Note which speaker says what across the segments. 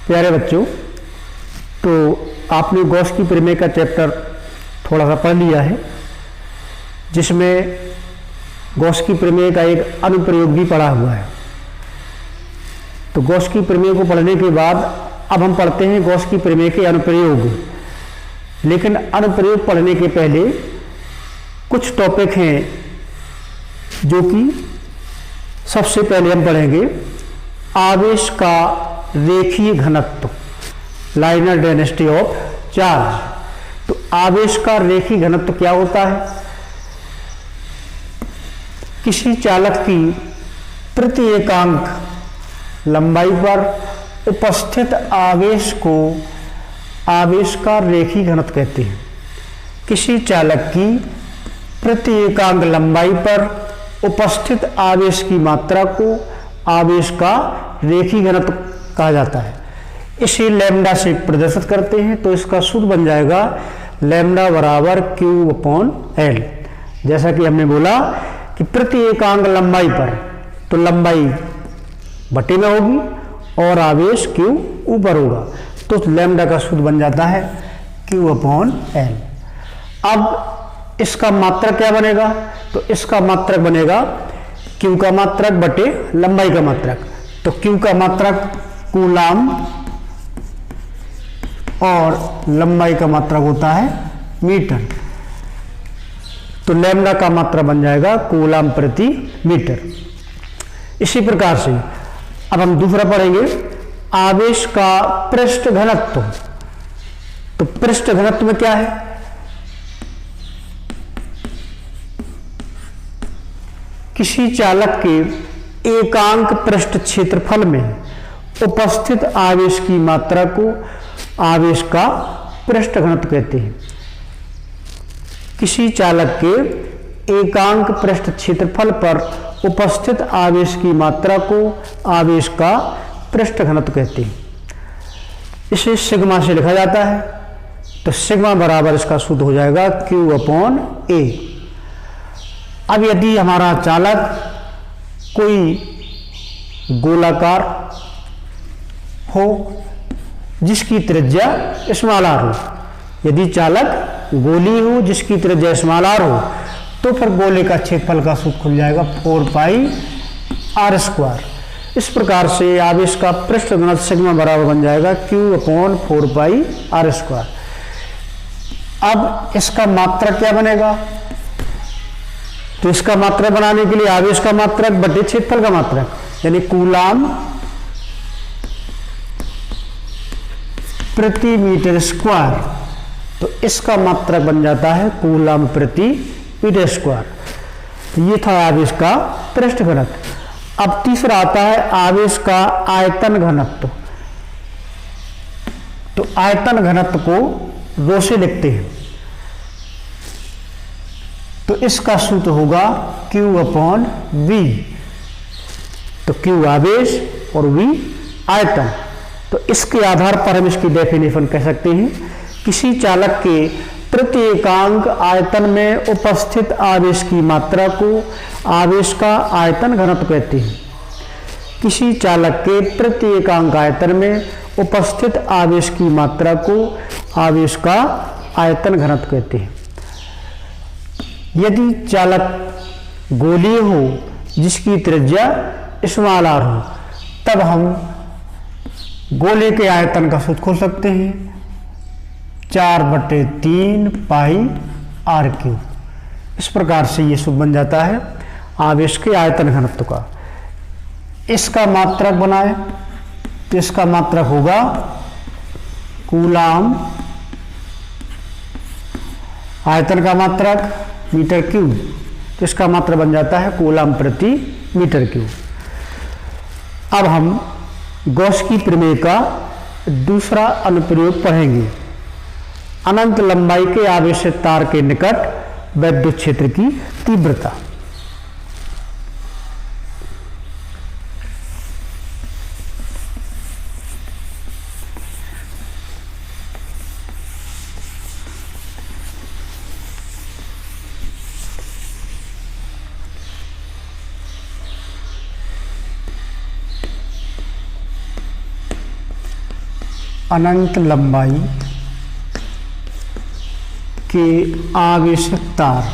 Speaker 1: प्यारे बच्चों, तो आपने गॉस की प्रमेय का चैप्टर थोड़ा सा पढ़ लिया है, जिसमें गॉस की प्रमेय का एक अनुप्रयोग भी पढ़ा हुआ है। तो गॉस की प्रमेय को पढ़ने के बाद अब हम पढ़ते हैं गॉस की प्रमेय के अनुप्रयोग। लेकिन अनुप्रयोग पढ़ने के पहले कुछ टॉपिक हैं जो कि सबसे पहले हम पढ़ेंगे। आवेश का रेखीय घनत्व, लाइनर डेंसिटी ऑफ चार्ज। तो आवेश का रेखीय घनत्व क्या होता है? किसी चालक की प्रति एकांक लंबाई पर उपस्थित आवेश को आवेश का रेखीय घनत्व कहते हैं। किसी चालक की प्रति एकांक लंबाई पर उपस्थित आवेश की मात्रा को आवेश का रेखीय घनत्व कहा जाता है। इसे लैम्डा से प्रदर्शित करते हैं, तो इसका सूत्र बन जाएगा लैम्डा बराबर क्यू अपॉन एल। जैसा कि हमने बोला कि प्रति एकांक लंबाई पर, तो लंबाई बटे में होगी और आवेश क्यू ऊपर होगा, तो लैम्डा का सूत्र बन जाता है क्यू अपॉन एल। अब इसका मात्रक क्या बनेगा? तो इसका मात्रक बनेगा क्यू का मात्रक बटे लंबाई का मात्रक। तो क्यू का मात्रक कूलाम और लंबाई का मात्रक होता है मीटर। तो लैम्डा का मात्रक बन जाएगा कूलाम प्रति मीटर। इसी प्रकार से अब हम दूसरा पढ़ेंगे, आवेश का पृष्ठ घनत्व। तो पृष्ठ घनत्व में क्या है? किसी चालक के एकांक पृष्ठ क्षेत्रफल में उपस्थित आवेश की मात्रा को आवेश का पृष्ठ घनत्व कहते हैं। किसी चालक के एकांक पृष्ठ क्षेत्रफल पर उपस्थित आवेश की मात्रा को आवेश का पृष्ठ घनत्व कहते हैं। इसे सिग्मा से लिखा जाता है। तो सिग्मा बराबर इसका सूत्र हो जाएगा क्यू अपॉन ए। अब यदि हमारा चालक कोई गोलाकार हो जिसकी त्रिज्या स्मॉल आर हो, यदि चालक गोली हो जिसकी त्रिज्या स्मॉल आर हो, तो फिर गोले का क्षेत्रफल का सूत्र खुल जाएगा 4 पाई आर स्क्वायर। इस प्रकार से आवेश का पृष्ठ घनत्व सिग्मा बराबर बन जाएगा Q upon 4 pi R square. अब इसका मात्रक क्या बनेगा? तो इसका मात्रक बनाने के लिए आवेश का मात्रक बटे क्षेत्रफल का मात्रक, यानी कूलाम प्रति मीटर स्क्वायर। तो इसका मात्रक बन जाता है कूलाम प्रति मीटर स्क्वायर। ये था आवेश का पृष्ठ घनत्व। अब तीसरा आता है आवेश का आयतन घनत्व। तो आयतन घनत्व को रो से लिखते हैं। तो इसका सूत्र होगा Q अपॉन V। तो Q आवेश और V आयतन। तो इसके आधार पर हम इसकी डेफिनेशन कह सकते हैं, किसी चालक के प्रति एकांक आयतन में उपस्थित आवेश की मात्रा को आवेश का आयतन घनत्व कहते हैं। किसी चालक के प्रति एकांक आयतन में उपस्थित आवेश की मात्रा को आवेश का आयतन घनत्व कहते हैं। यदि चालक गोलीय हो जिसकी त्रिज्या स्मॉल आर हो, तब हम गोले के आयतन का सूत्र खोल सकते हैं 4/3 पाई आर क्यू। इस प्रकार से ये सूत्र बन जाता है आवेश के आयतन घनत्व का। इसका मात्रक बनाए तो इसका मात्रक होगा कूलाम, आयतन का मात्रक मीटर क्यूब, तो इसका मात्रक बन जाता है कूलाम प्रति मीटर क्यूब। अब हम गॉस की प्रमेय का दूसरा अनुप्रयोग पढ़ेंगे। अनंत लंबाई के आवेशित तार के निकट विद्युत क्षेत्र की तीव्रता। अनंत लंबाई के आवेशित तार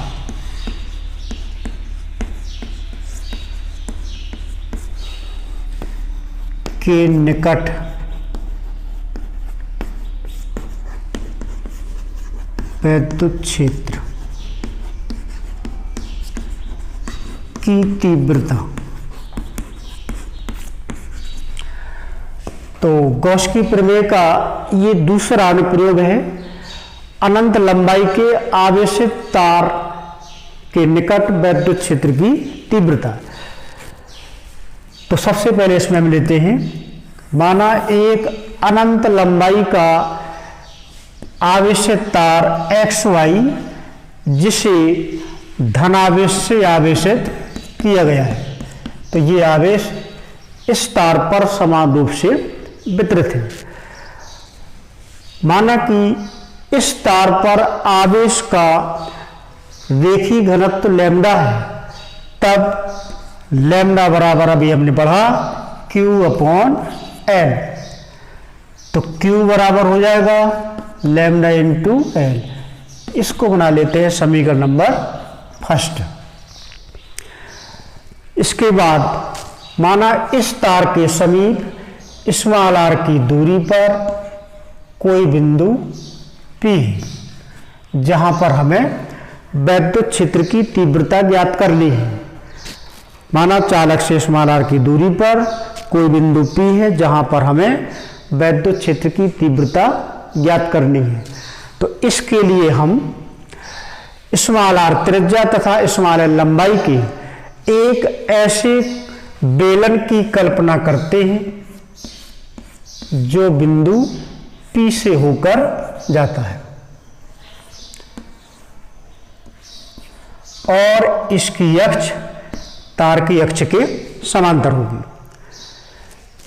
Speaker 1: के निकट वैद्युत क्षेत्र की तीव्रता। तो गॉस की प्रमेय का ये दूसरा अनुप्रयोग है, अनंत लंबाई के आवेशित तार के निकट वैद्युत क्षेत्र की तीव्रता। तो सबसे पहले इसमें हम लेते हैं, माना एक अनंत लंबाई का आवेशित तार XY जिसे धनावेश से आवेशित किया गया है। तो ये आवेश इस तार पर समान रूप से वितरित है। माना कि इस तार पर आवेश का रेखीय घनत्व लैम्डा है, तब लैम्डा बराबर अभी हमने पढ़ा Q/L। तो Q बराबर हो जाएगा लैम्डा इंटू L। इसको बना लेते हैं समीकरण नंबर फर्स्ट। इसके बाद माना इस तार के समीप स्मॉल r की दूरी पर कोई बिंदु P है, जहां पर हमें वैद्युत क्षेत्र की तीव्रता ज्ञात कर ली है। माना चालक से स्मॉल r की दूरी पर कोई बिंदु P है, जहां पर हमें वैद्युत क्षेत्र की तीव्रता ज्ञात करनी है। तो इसके लिए हम स्मॉल r त्रिज्या तथा स्मॉल l लंबाई के एक ऐसे बेलन की कल्पना करते हैं जो बिंदु P से होकर जाता है और इसकी अक्ष तार की अक्ष के समांतर होगी।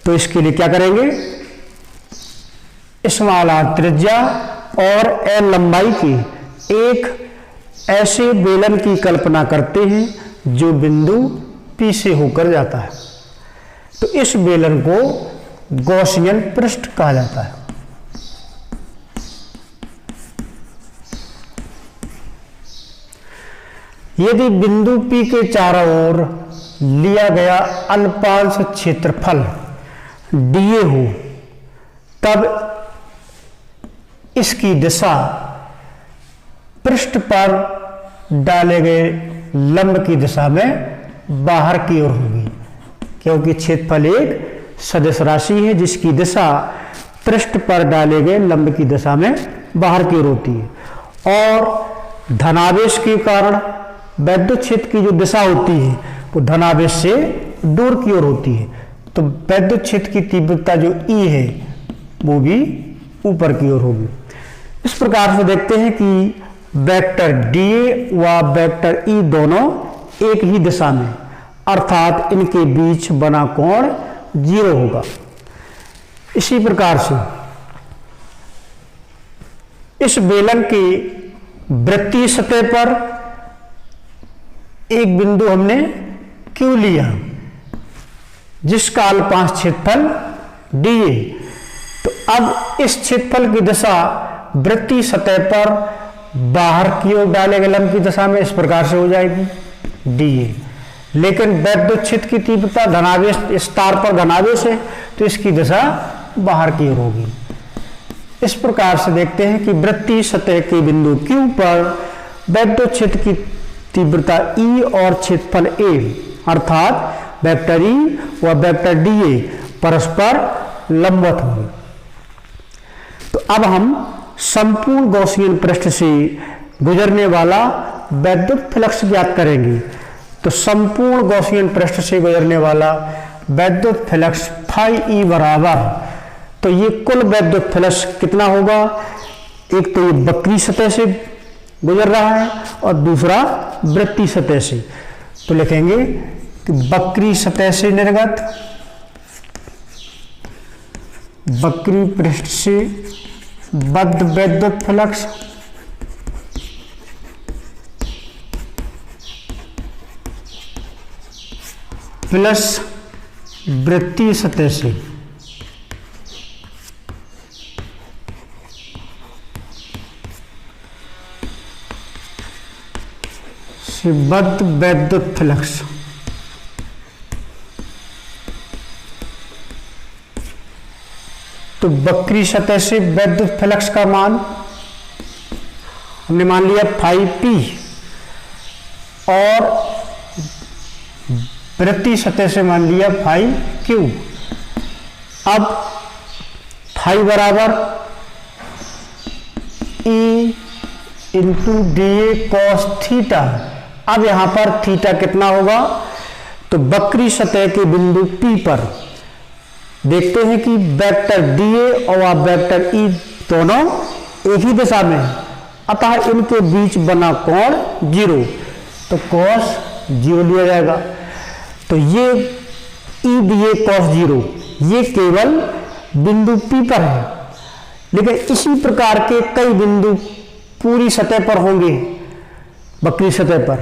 Speaker 1: तो इसके लिए क्या करेंगे, स्मॉल r त्रिज्या और L लंबाई की एक ऐसे बेलन की कल्पना करते हैं जो बिंदु P से होकर जाता है। तो इस बेलन को गॉसियन पृष्ठ कहा जाता है। यदि बिंदु P के चारों ओर लिया गया अल्पांश क्षेत्रफल dA हो, तब इसकी दिशा पृष्ठ पर डाले गए लंब की दिशा में बाहर की ओर होगी, क्योंकि क्षेत्रफल एक सदिश राशि है जिसकी दिशा पृष्ठ पर डाले गए लंब की दिशा में बाहर की ओर होती है। और धनावेश के कारण वैद्युत क्षेत्र की जो दिशा होती है वो धनावेश से दूर की ओर होती है। तो वैद्युत क्षेत्र की तीव्रता जो E है वो भी ऊपर की ओर होगी। इस प्रकार से देखते हैं कि वेक्टर DA व वेक्टर E दोनों एक ही दिशा में, अर्थात इनके बीच बना कोण 0 होगा। इसी प्रकार से इस बेलन की वृत्तीय सतह पर एक बिंदु हमने Q लिया जिसका अल्पांश क्षेत्रफल dA। तो अब इस क्षेत्रफल की दिशा वृत्तीय सतह पर बाहर की ओर डाले गए लंब की दिशा में इस प्रकार से हो जाएगी dA। लेकिन वैद्युत क्षेत्र की तीव्रता धनावेश, इस तार पर धनावेश है तो इसकी दिशा बाहर की ओर होगी। इस प्रकार से देखते हैं कि वृत्तीय सतह के बिंदु Q पर वैद्युत क्षेत्र की तीव्रता E और क्षेत्रफल A अर्थात वेक्टर E व वेक्टर dA परस्पर लंबवत होंगे। तो अब हम संपूर्ण गॉसियन पृष्ठ से गुजरने वाला वैद्युत फ्लक्स ज्ञात करेंगे। तो संपूर्ण गॉसियन पृष्ठ से गुजरने वाला वैद्युत फ्लक्स फाई E बराबर, तो ये कुल वैद्युत फ्लक्स कितना होगा, एक तो ये वक्री सतह से गुजर रहा है और दूसरा वृत्तीय सतह से। तो लिखेंगे कि वक्री सतह से निर्गत, वक्री पृष्ठ से बद्ध वैद्युत फ्लक्स प्लस वृत्तीय सतह से से बद्ध वैद्युत फ्लक्स। तो वक्री सतह से वैद्युत फ्लक्स का मान हमने मान लिया φP और वृत्तीय सतह से मान लिया φQ। अब φ बराबर E into DA cos theta. अब यहां पर थीटा कितना होगा, तो वक्री सतह के बिंदु P पर देखते हैं कि वेक्टर DA और वेक्टर E दोनों एक ही दिशा में है, अतः इनके बीच बना कोण 0, तो cos 0 लिया जाएगा। तो ये EDA cos 0 ये केवल बिंदु P पर है, लेकिन इसी प्रकार के कई बिंदु पूरी सतह पर होंगे वक्री सतह पर।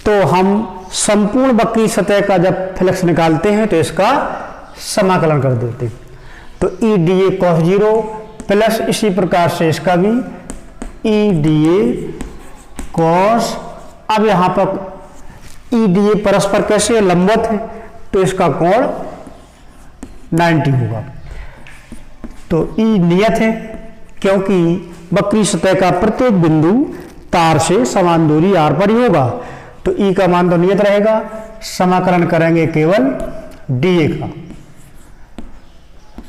Speaker 1: तो हम संपूर्ण वक्री सतह का जब फ्लक्स निकालते हैं तो इसका समाकलन कर देते हैं। तो EDA cos 0 प्लस इसी प्रकार से इसका भी EDA cos, अब यहां पर EDA परस्पर कैसे लंबवत है, तो इसका कोण 90 होगा। तो E नियत है, क्योंकि वक्री सतह का प्रत्येक बिंदु तार से समान दूरी r पर ही होगा, तो E का मान तो नियत रहेगा। समाकलन करेंगे केवल DA का,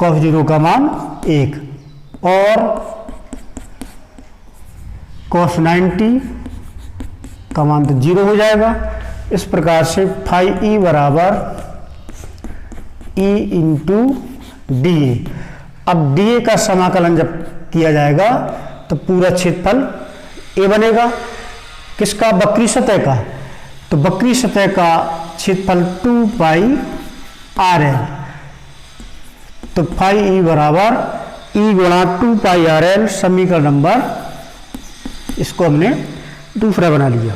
Speaker 1: cos 0 का मान 1 और cos 90 का मान तो 0 हो जाएगा। इस प्रकार से φE बराबर E इंटू DA। अब DA का समाकलन जब किया जाएगा तो पूरा क्षेत्रफल A बनेगा, किसका, वक्री सतह का। तो वक्री सतह का क्षेत्रफल 2 पाई RL। तो φE बराबर E गुणा 2 पाई RL, समीकरण नंबर, इसको हमने दूसरा बना लिया।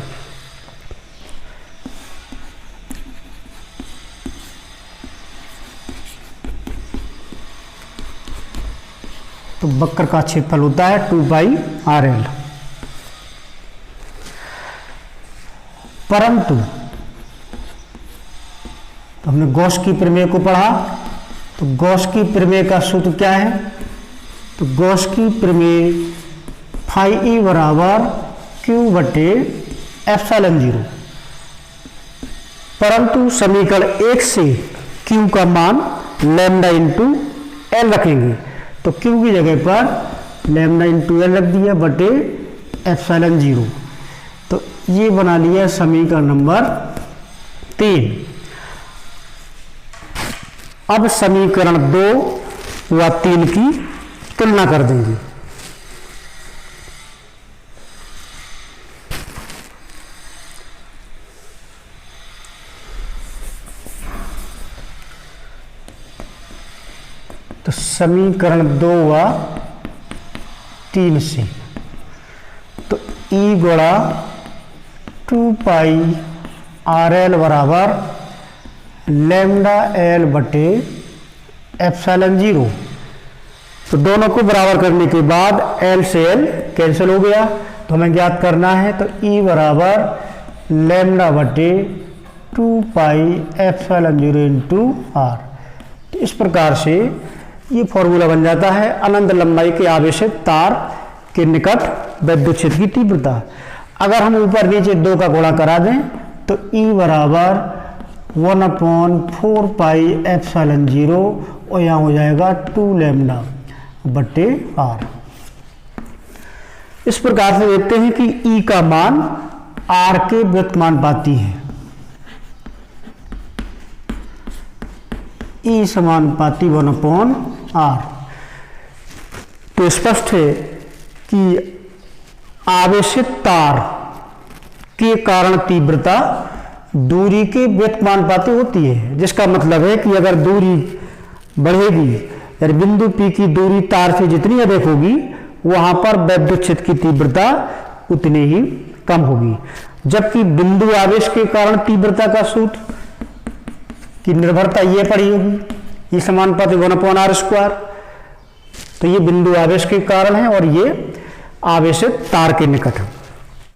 Speaker 1: तो वक्र का क्षेत्रफल होता है 2 पाई RL। परंतु तो हमने गॉस की प्रमेय को पढ़ा, तो गॉस की प्रमेय का सूत्र क्या है, तो गॉस की प्रमेय φE बराबर Q बटे एप्सिलॉन 0। परंतु समीकरण 1 से Q का मान लैम्डा इंटू L रखेंगे, तो Q की जगह पर लैम्डा इंटू L रख दिया बटे एप्सिलॉन 0। तो ये बना लिया समीकरण नंबर 3। अब समीकरण 2 व 3 की तुलना कर देंगे। तो समीकरण 2 व 3 से तो E गुणा 2 पाई RL बराबर लैम्डा L बटे एप्सिलॉन 0। तो दोनों को बराबर करने के बाद L से L कैंसिल हो गया, तो हमें ज्ञात करना है। तो E बराबर लैम्डा बटे 2 पाई एप्सिलॉन 0 इंटू R। तो इस प्रकार से ये फॉर्मूला बन जाता है अनंत लंबाई के आवेशित तार के निकट विद्युत क्षेत्र की तीव्रता। अगर हम ऊपर नीचे 2 का गुणा करा दें तो E बराबर 1/4 पाई एप्सिलॉन 0 और यहाँ हो जाएगा 2 लैम्डा बटे R। इस प्रकार से देखते हैं कि E का मान R के व्युत्क्रमानुपाती है। E समानुपाती 1/R। तो स्पष्ट है कि आवेशित तार के कारण तीव्रता दूरी के व्युत्क्रमानुपाती होती है, जिसका मतलब है कि अगर दूरी बढ़ेगी, यानी बिंदु P की दूरी तार से जितनी अधिक होगी वहां पर विद्युत क्षेत्र की तीव्रता उतनी ही कम होगी। जबकि बिंदु आवेश के कारण तीव्रता का सूत्र की निर्भरता ये पड़ी होगी, ये समानुपाती 1/r²। तो ये बिंदु आवेश के कारण है और ये आवेशित तार के निकट है।